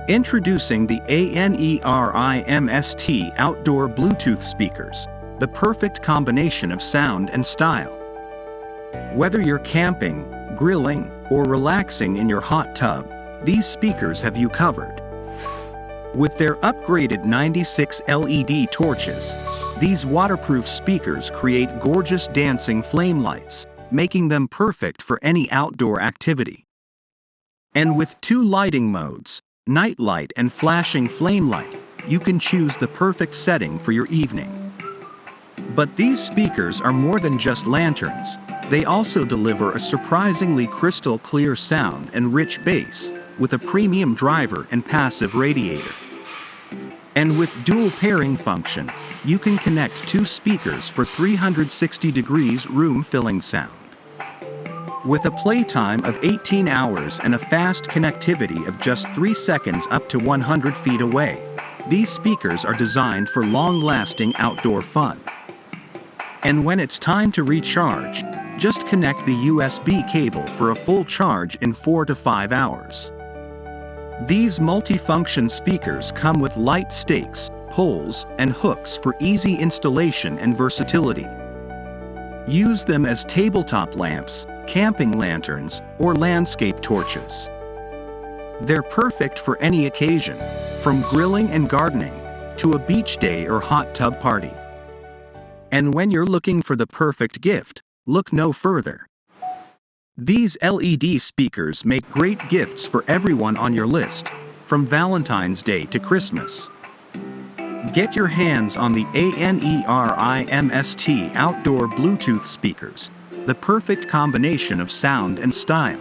Introducing the ANERIMST outdoor Bluetooth speakers, the perfect combination of sound and style. Whether you're camping, grilling, or relaxing in your hot tub, these speakers have you covered. With their upgraded 96 LED torches, these waterproof speakers create gorgeous dancing flame lights, making them perfect for any outdoor activity. And with 2 lighting modes, night light and flashing flame light, you can choose the perfect setting for your evening. But these speakers are more than just lanterns. They also deliver a surprisingly crystal clear sound and rich bass, with a premium driver and passive radiator. And with dual pairing function, you can connect 2 speakers for 360 degrees room filling sound. With a playtime of 18 hours and a fast connectivity of just 3 seconds up to 100 feet away, these speakers are designed for long-lasting outdoor fun. And when it's time to recharge, just connect the USB cable for a full charge in 4 to 5 hours. These multifunction speakers come with light stakes, poles, and hooks for easy installation and versatility. Use them as tabletop lamps, camping lanterns, or landscape torches. They're perfect for any occasion, from grilling and gardening to a beach day or hot tub party. And when you're looking for the perfect gift, look no further. These LED speakers make great gifts for everyone on your list, from Valentine's Day to Christmas. Get your hands on the ANERIMST outdoor Bluetooth speakers, the perfect combination of sound and style.